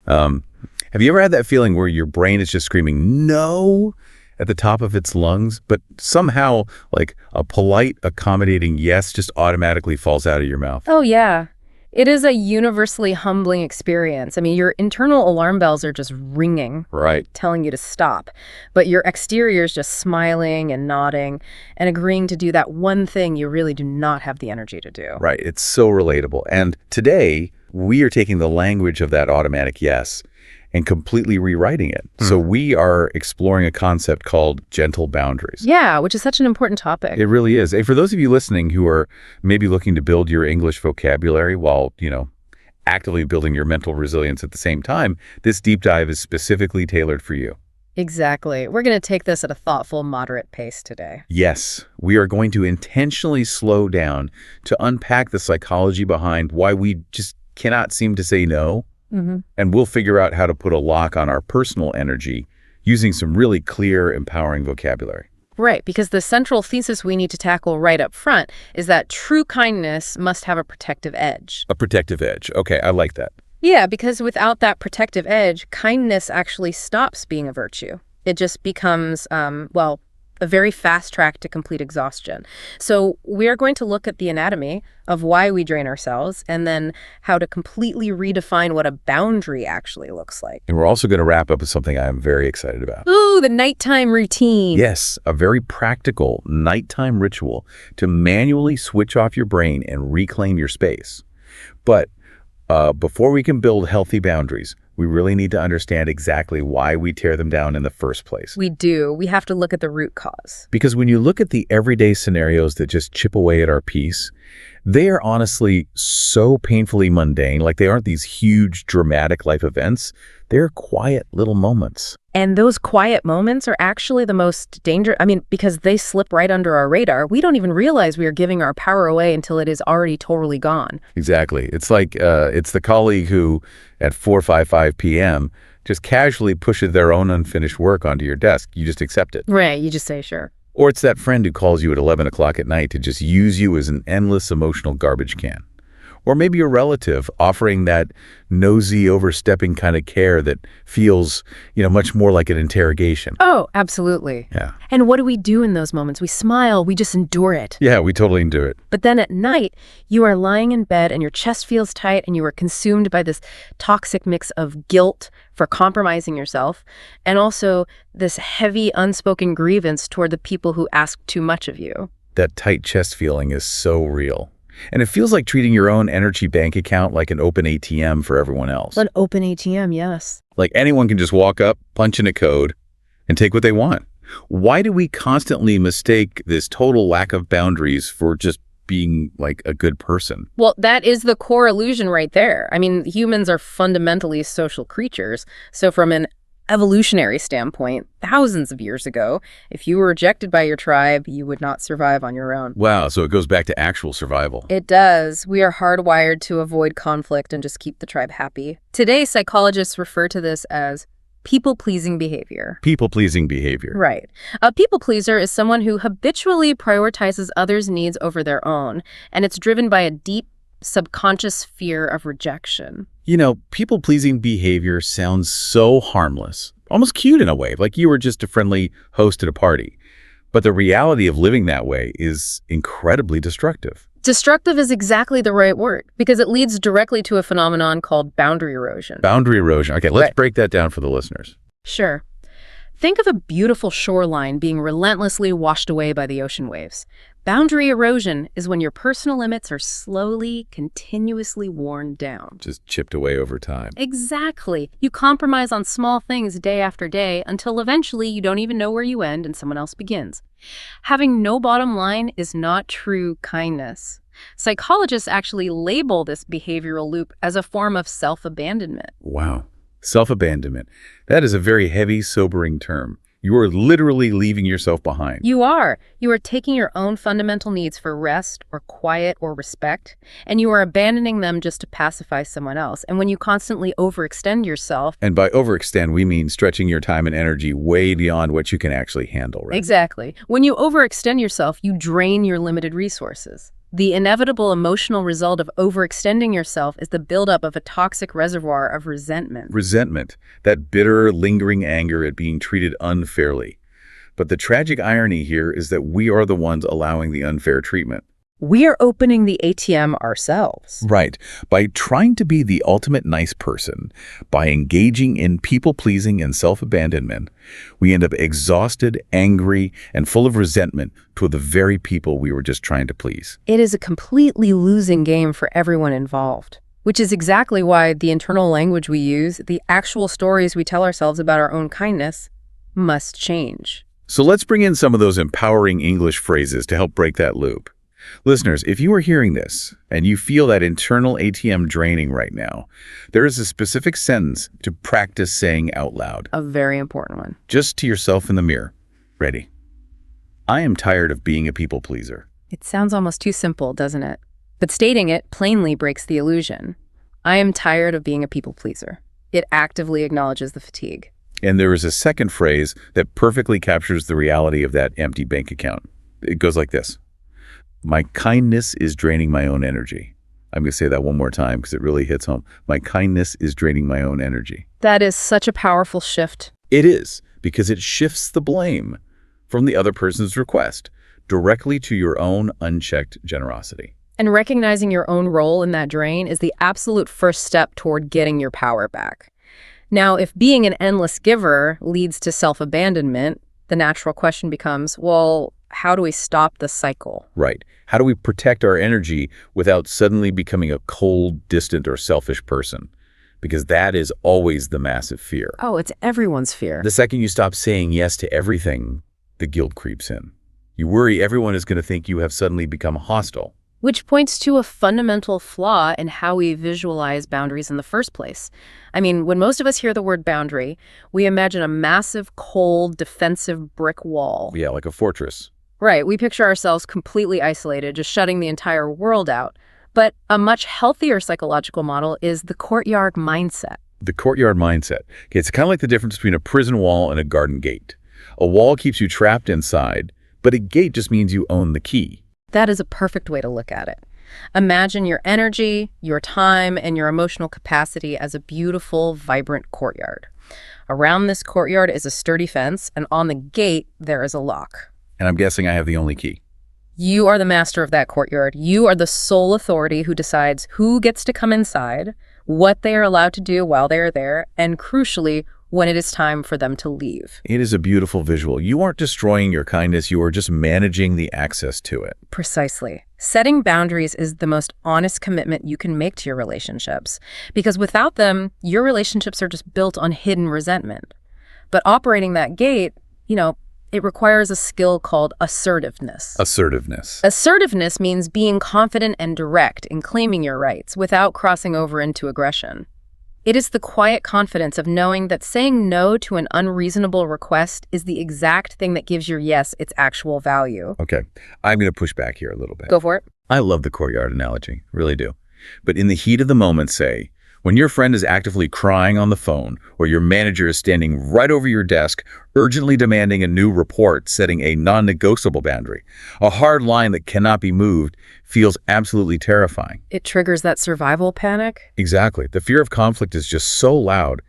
Have you ever had that feeling where your brain is just screaming no at the top of its lungs, but somehow like a polite, accommodating yes just automatically falls out of your mouth? Oh, yeah. It is a universally humbling experience. I mean, your internal alarm bells are just ringing, Right. telling you to stop. But your exterior is just smiling and nodding and agreeing to do that one thing you really do not have the energy to do. Right. It's so relatable. And today, we are taking the language of that automatic yes and completely rewriting it. So we are exploring a concept called gentle boundaries. Yeah, which is such an important topic. It really is. And for those of you listening who are maybe looking to build your English vocabulary while, actively building your mental resilience at the same time, this deep dive is specifically tailored for you. Exactly. We're going to take this at a thoughtful, moderate pace today. Yes, we are going to intentionally slow down to unpack the psychology behind why we just cannot seem to say no. And we'll figure out how to put a lock on our personal energy using some really clear, empowering vocabulary. Right, because the central thesis we need to tackle right up front is that true kindness must have a protective edge. A protective edge. Okay, I like that. Yeah, because without that protective edge, kindness actually stops being a virtue. It just becomes, a very fast track to complete exhaustion. So we are going to look at the anatomy of why we drain ourselves and then how to completely redefine what a boundary actually looks like. And we're also going to wrap up with something I'm very excited about. Ooh, the nighttime routine. Yes, a very practical nighttime ritual to manually switch off your brain and reclaim your space. But before we can build healthy boundaries, we really need to understand exactly why we tear them down in the first place. We do. We have to look at the root cause. Because when you look at the everyday scenarios that just chip away at our peace, they are honestly so painfully mundane. Like, they aren't these huge, dramatic life events. They're quiet little moments. And those quiet moments are actually the most dangerous. I mean, because they slip right under our radar. We don't even realize we are giving our power away until it is already totally gone. Exactly. It's like it's the colleague who, at 4:55 p.m., just casually pushes their own unfinished work onto your desk. You just accept it. Right. You just say, sure. Or it's that friend who calls you at 11 o'clock at night to just use you as an endless emotional garbage can. Or maybe a relative offering that nosy, overstepping kind of care that feels, much more like an interrogation. Oh, absolutely. Yeah. And what do we do in those moments? We smile. We just endure it. Yeah, we totally do it. But then at night, you are lying in bed and your chest feels tight and you are consumed by this toxic mix of guilt for compromising yourself and also this heavy, unspoken grievance toward the people who ask too much of you. That tight chest feeling is so real. And it feels like treating your own energy bank account like an open ATM for everyone else. An open ATM, yes. Like anyone can just walk up, punch in a code, and take what they want. Why do we constantly mistake this total lack of boundaries for just being like a good person? Well, that is the core illusion right there. I mean, humans are fundamentally social creatures. So from an evolutionary standpoint, thousands of years ago, if you were rejected by your tribe, you would not survive on your own. Wow, so it goes back to actual survival. It does. We are hardwired to avoid conflict and just keep the tribe happy. Today, psychologists refer to this as people-pleasing behavior. People-pleasing behavior. Right. A people pleaser is someone who habitually prioritizes others' needs over their own, and it's driven by a deep subconscious fear of rejection. People-pleasing behavior sounds so harmless, almost cute in a way, like you were just a friendly host at a party. But the reality of living that way is incredibly destructive. Destructive is exactly the right word, because it leads directly to a phenomenon called boundary erosion. Boundary erosion. Okay, let's break that down for the listeners. Sure. Think of a beautiful shoreline being relentlessly washed away by the ocean waves. Boundary erosion is when your personal limits are slowly, continuously worn down. Just chipped away over time. Exactly. You compromise on small things day after day until eventually you don't even know where you end and someone else begins. Having no bottom line is not true kindness. Psychologists actually label this behavioral loop as a form of self-abandonment. Wow. Self-abandonment. That is a very heavy, sobering term. You are literally leaving yourself behind. You are. You are taking your own fundamental needs for rest or quiet or respect, and you are abandoning them just to pacify someone else. And when you constantly overextend yourself... And by overextend, we mean stretching your time and energy way beyond what you can actually handle, right? Exactly. When you overextend yourself, you drain your limited resources. The inevitable emotional result of overextending yourself is the buildup of a toxic reservoir of resentment. Resentment, that bitter, lingering anger at being treated unfairly. But the tragic irony here is that we are the ones allowing the unfair treatment. We are opening the ATM ourselves. Right. By trying to be the ultimate nice person, by engaging in people-pleasing and self-abandonment, we end up exhausted, angry, and full of resentment toward the very people we were just trying to please. It is a completely losing game for everyone involved, which is exactly why the internal language we use, the actual stories we tell ourselves about our own kindness, must change. So let's bring in some of those empowering English phrases to help break that loop. Listeners, if you are hearing this and you feel that internal ATM draining right now, there is a specific sentence to practice saying out loud. A very important one. Just to yourself in the mirror. Ready? I am tired of being a people pleaser. It sounds almost too simple, doesn't it? But stating it plainly breaks the illusion. I am tired of being a people pleaser. It actively acknowledges the fatigue. And there is a second phrase that perfectly captures the reality of that empty bank account. It goes like this. My kindness is draining my own energy. I'm going to say that one more time because it really hits home. My kindness is draining my own energy. That is such a powerful shift. It is, because it shifts the blame from the other person's request directly to your own unchecked generosity. And recognizing your own role in that drain is the absolute first step toward getting your power back. Now, if being an endless giver leads to self-abandonment, the natural question becomes, well, how do we stop the cycle? Right. How do we protect our energy without suddenly becoming a cold, distant, or selfish person? Because that is always the massive fear. Oh, it's everyone's fear. The second you stop saying yes to everything, the guilt creeps in. You worry everyone is going to think you have suddenly become hostile. Which points to a fundamental flaw in how we visualize boundaries in the first place. I mean, when most of us hear the word boundary, we imagine a massive, cold, defensive brick wall. Yeah, like a fortress. Right, we picture ourselves completely isolated, just shutting the entire world out. But a much healthier psychological model is the courtyard mindset. The courtyard mindset. Okay, it's kind of like the difference between a prison wall and a garden gate. A wall keeps you trapped inside, but a gate just means you own the key. That is a perfect way to look at it. Imagine your energy, your time, and your emotional capacity as a beautiful, vibrant courtyard. Around this courtyard is a sturdy fence, and on the gate, there is a lock. And I'm guessing I have the only key. You are the master of that courtyard. You are the sole authority who decides who gets to come inside, what they are allowed to do while they are there, and crucially, when it is time for them to leave. It is a beautiful visual. You aren't destroying your kindness, you are just managing the access to it. Precisely. Setting boundaries is the most honest commitment you can make to your relationships, because without them, your relationships are just built on hidden resentment. But operating that gate, it requires a skill called assertiveness. Assertiveness. Assertiveness means being confident and direct in claiming your rights without crossing over into aggression. It is the quiet confidence of knowing that saying no to an unreasonable request is the exact thing that gives your yes its actual value. Okay, I'm going to push back here a little bit. Go for it. I love the courtyard analogy, really do. But in the heat of the moment, say, when your friend is actively crying on the phone or your manager is standing right over your desk, urgently demanding a new report, setting a non-negotiable boundary, a hard line that cannot be moved feels absolutely terrifying. It triggers that survival panic. Exactly. The fear of conflict is just so loud.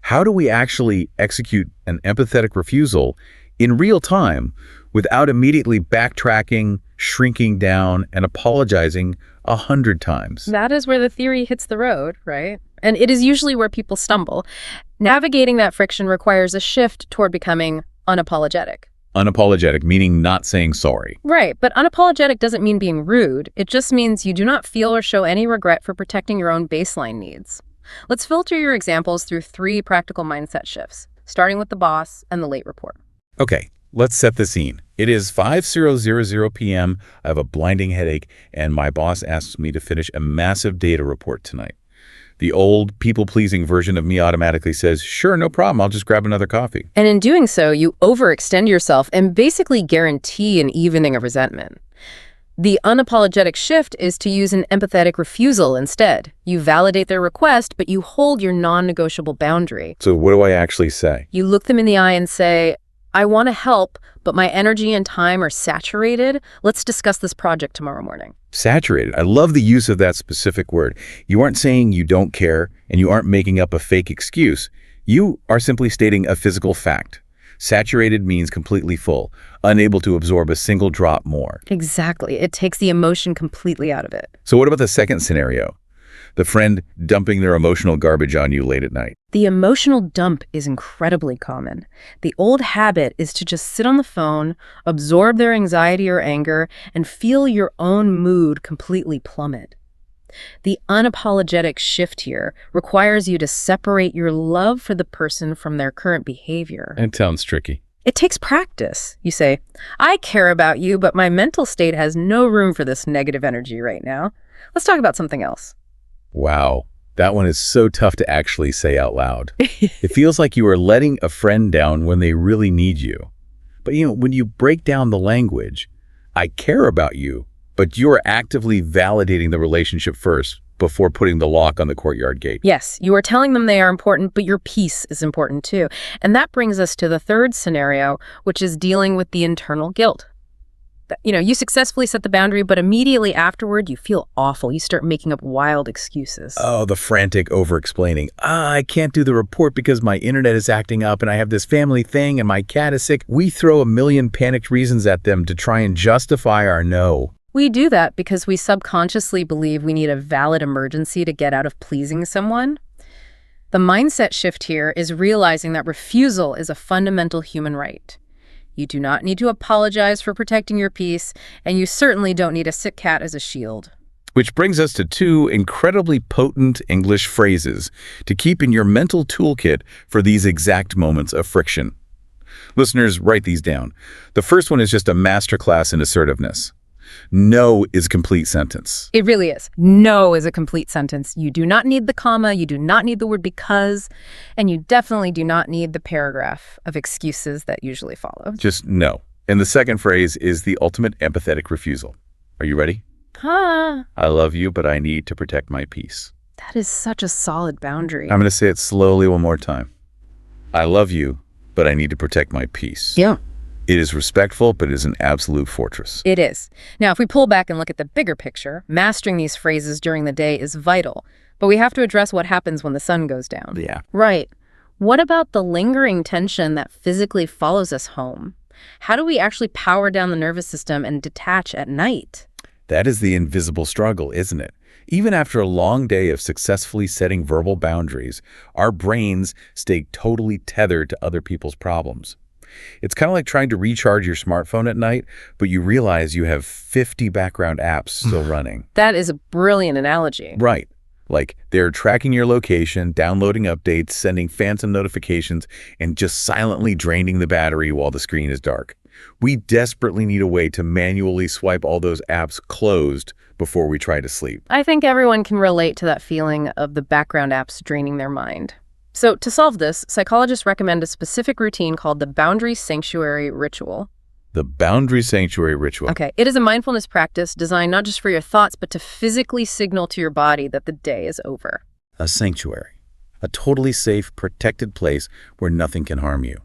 How do we actually execute an empathetic refusal in real time without immediately backtracking, shrinking down, and apologizing 100 times? That is where the theory hits the road, right? And it is usually where people stumble. Navigating that friction requires a shift toward becoming unapologetic. Unapologetic, meaning not saying sorry. Right, but unapologetic doesn't mean being rude. It just means you do not feel or show any regret for protecting your own baseline needs. Let's filter your examples through 3 practical mindset shifts, starting with the boss and the late report. Okay, let's set the scene. It is 5:00 p.m. I have a blinding headache, and my boss asks me to finish a massive data report tonight. The old, people-pleasing version of me automatically says, sure, no problem, I'll just grab another coffee. And in doing so, you overextend yourself and basically guarantee an evening of resentment. The unapologetic shift is to use an empathetic refusal instead. You validate their request, but you hold your non-negotiable boundary. So what do I actually say? You look them in the eye and say, I want to help, but my energy and time are saturated. Let's discuss this project tomorrow morning. Saturated. I love the use of that specific word. You aren't saying you don't care, and you aren't making up a fake excuse. You are simply stating a physical fact. Saturated means completely full, unable to absorb a single drop more. Exactly. It takes the emotion completely out of it. So what about the second scenario? The friend dumping their emotional garbage on you late at night. The emotional dump is incredibly common. The old habit is to just sit on the phone, absorb their anxiety or anger, and feel your own mood completely plummet. The unapologetic shift here requires you to separate your love for the person from their current behavior. It sounds tricky. It takes practice. You say, I care about you, but my mental state has no room for this negative energy right now. Let's talk about something else. Wow, that one is so tough to actually say out loud. It feels like you are letting a friend down when they really need you. But when you break down the language, I care about you, but you're actively validating the relationship first before putting the lock on the courtyard gate. Yes, you are telling them they are important, but your peace is important too. And that brings us to the third scenario, which is dealing with the internal guilt. You successfully set the boundary, but immediately afterward, you feel awful. You start making up wild excuses. Oh, the frantic over-explaining. I can't do the report because my internet is acting up and I have this family thing and my cat is sick. We throw a million panicked reasons at them to try and justify our no. We do that because we subconsciously believe we need a valid emergency to get out of pleasing someone. The mindset shift here is realizing that refusal is a fundamental human right. You do not need to apologize for protecting your peace, and you certainly don't need a sick cat as a shield. Which brings us to two incredibly potent English phrases to keep in your mental toolkit for these exact moments of friction. Listeners, write these down. The first one is just a masterclass in assertiveness. No is a complete sentence. It really is. No is a complete sentence. You do not need the comma, you do not need the word because, and you definitely do not need the paragraph of excuses that usually follow. Just no. And the second phrase is the ultimate empathetic refusal. Are you ready? I love you, but I need to protect my peace. That is such a solid boundary. I'm going to say it slowly one more time. I love you, but I need to protect my peace. Yeah. It is respectful, but it is an absolute fortress. It is. Now, if we pull back and look at the bigger picture, mastering these phrases during the day is vital. But we have to address what happens when the sun goes down. Yeah. Right. What about the lingering tension that physically follows us home? How do we actually power down the nervous system and detach at night? That is the invisible struggle, isn't it? Even after a long day of successfully setting verbal boundaries, our brains stay totally tethered to other people's problems. It's kind of like trying to recharge your smartphone at night, but you realize you have 50 background apps still running. That is a brilliant analogy. Right. Like they're tracking your location, downloading updates, sending phantom notifications, and just silently draining the battery while the screen is dark. We desperately need a way to manually swipe all those apps closed before we try to sleep. I think everyone can relate to that feeling of the background apps draining their mind. So to solve this, psychologists recommend a specific routine called the Boundary Sanctuary Ritual. The Boundary Sanctuary Ritual. Okay, it is a mindfulness practice designed not just for your thoughts, but to physically signal to your body that the day is over. A sanctuary. A totally safe, protected place where nothing can harm you.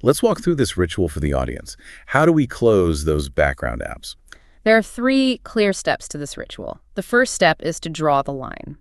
Let's walk through this ritual for the audience. How do we close those background apps? There are 3 clear steps to this ritual. The first step is to draw the line.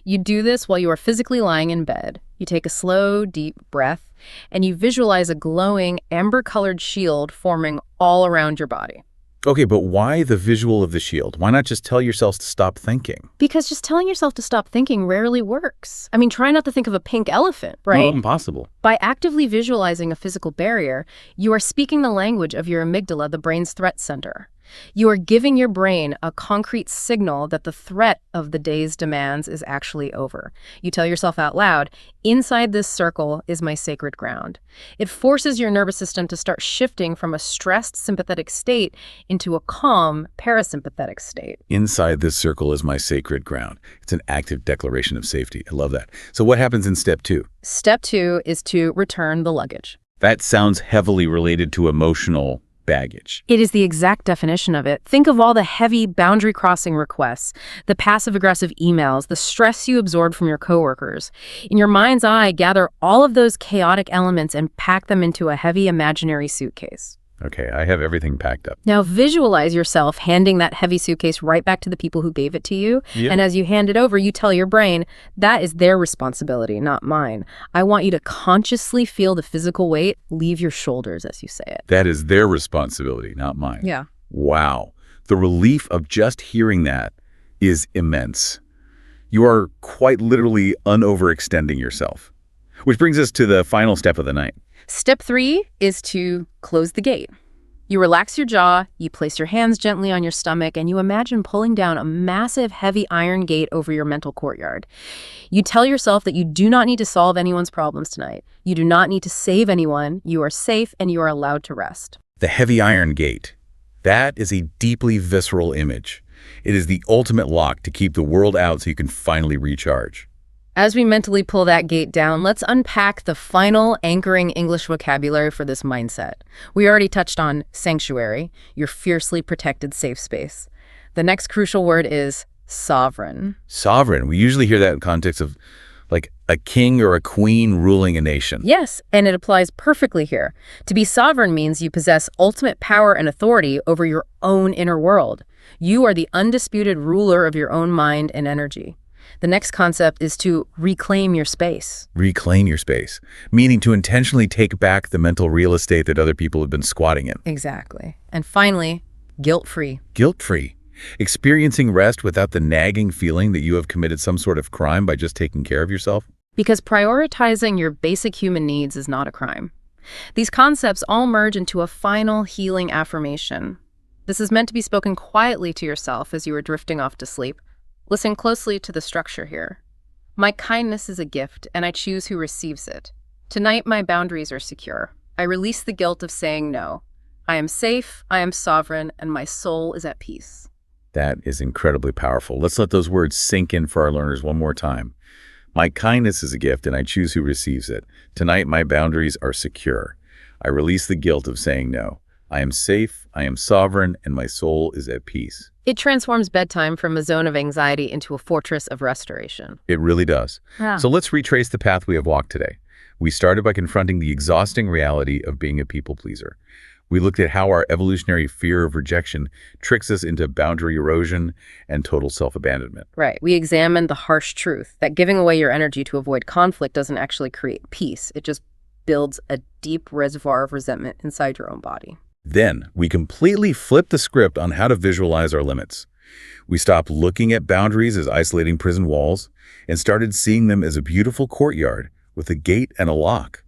You do this while you are physically lying in bed. You take a slow, deep breath, and you visualize a glowing, amber-colored shield forming all around your body. Okay, but why the visual of the shield? Why not just tell yourself to stop thinking? Because just telling yourself to stop thinking rarely works. I mean, try not to think of a pink elephant, right? No, impossible. By actively visualizing a physical barrier, you are speaking the language of your amygdala, the brain's threat center. You are giving your brain a concrete signal that the threat of the day's demands is actually over. You tell yourself out loud, inside this circle is my sacred ground. It forces your nervous system to start shifting from a stressed sympathetic state into a calm parasympathetic state. Inside this circle is my sacred ground. It's an active declaration of safety. I love that. So what happens in step 2? Step 2 is to return the luggage. That sounds heavily related to emotional baggage. It is the exact definition of it. Think of all the heavy boundary crossing requests, the passive-aggressive emails, the stress you absorbed from your coworkers. In your mind's eye, gather all of those chaotic elements and pack them into a heavy imaginary suitcase. Okay, I have everything packed up. Now visualize yourself handing that heavy suitcase right back to the people who gave it to you. Yeah. And as you hand it over, you tell your brain, that is their responsibility, not mine. I want you to consciously feel the physical weight leave your shoulders as you say it. That is their responsibility, not mine. Yeah. Wow. The relief of just hearing that is immense. You are quite literally unoverextending yourself. Which brings us to the final step of the night. Step 3 is to close the gate. You relax your jaw, you place your hands gently on your stomach, and you imagine pulling down a massive, heavy iron gate over your mental courtyard. You tell yourself that you do not need to solve anyone's problems tonight. You do not need to save anyone. You are safe and you are allowed to rest. The heavy iron gate. That is a deeply visceral image. It is the ultimate lock to keep the world out so you can finally recharge. As we mentally pull that gate down, let's unpack the final anchoring English vocabulary for this mindset. We already touched on sanctuary, your fiercely protected safe space. The next crucial word is sovereign. Sovereign. We usually hear that in context of like a king or a queen ruling a nation. Yes, and it applies perfectly here. To be sovereign means you possess ultimate power and authority over your own inner world. You are the undisputed ruler of your own mind and energy. The next concept is to reclaim your space. Reclaim your space, meaning to intentionally take back the mental real estate that other people have been squatting in. Exactly. And finally, guilt-free. Guilt-free. Experiencing rest without the nagging feeling that you have committed some sort of crime by just taking care of yourself. Because prioritizing your basic human needs is not a crime. These concepts all merge into a final healing affirmation. This is meant to be spoken quietly to yourself as you are drifting off to sleep. Listen closely to the structure here. My kindness is a gift, and I choose who receives it. Tonight, my boundaries are secure. I release the guilt of saying no. I am safe, I am sovereign, and my soul is at peace. That is incredibly powerful. Let's let those words sink in for our learners one more time. My kindness is a gift, and I choose who receives it. Tonight, my boundaries are secure. I release the guilt of saying no. I am safe, I am sovereign, and my soul is at peace. It transforms bedtime from a zone of anxiety into a fortress of restoration. It really does. Yeah. So let's retrace the path we have walked today. We started by confronting the exhausting reality of being a people pleaser. We looked at how our evolutionary fear of rejection tricks us into boundary erosion and total self-abandonment. Right. We examined the harsh truth that giving away your energy to avoid conflict doesn't actually create peace. It just builds a deep reservoir of resentment inside your own body. Then, we completely flipped the script on how to visualize our limits. We stopped looking at boundaries as isolating prison walls and started seeing them as a beautiful courtyard with a gate and a lock.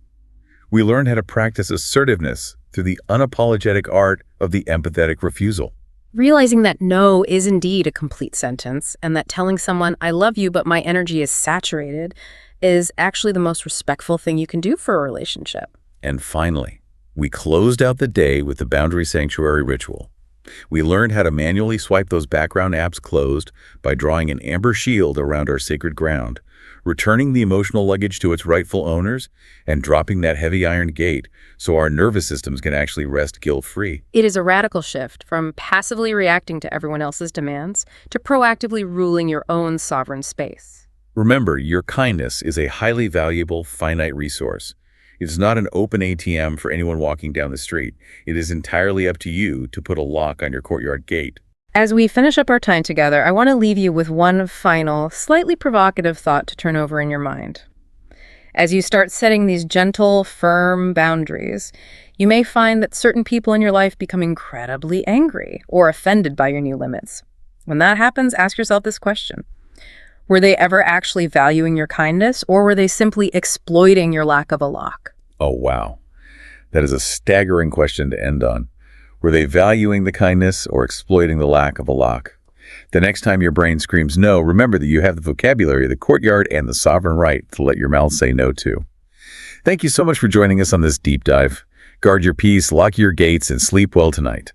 We learned how to practice assertiveness through the unapologetic art of the empathetic refusal. Realizing that no is indeed a complete sentence, and that telling someone, I love you, but my energy is saturated, is actually the most respectful thing you can do for a relationship. And finally, we closed out the day with the Boundary Sanctuary ritual. We learned how to manually swipe those background apps closed by drawing an amber shield around our sacred ground, returning the emotional luggage to its rightful owners, and dropping that heavy iron gate so our nervous systems can actually rest guilt-free. It is a radical shift from passively reacting to everyone else's demands to proactively ruling your own sovereign space. Remember, your kindness is a highly valuable, finite resource. It is not an open ATM for anyone walking down the street. It is entirely up to you to put a lock on your courtyard gate. As we finish up our time together, I want to leave you with one final, slightly provocative thought to turn over in your mind. As you start setting these gentle, firm boundaries, you may find that certain people in your life become incredibly angry or offended by your new limits. When that happens, ask yourself this question. Were they ever actually valuing your kindness, or were they simply exploiting your lack of a lock? Oh, wow. That is a staggering question to end on. Were they valuing the kindness or exploiting the lack of a lock? The next time your brain screams no, remember that you have the vocabulary, the courtyard, and the sovereign right to let your mouth say no to. Thank you so much for joining us on this deep dive. Guard your peace, lock your gates, and sleep well tonight.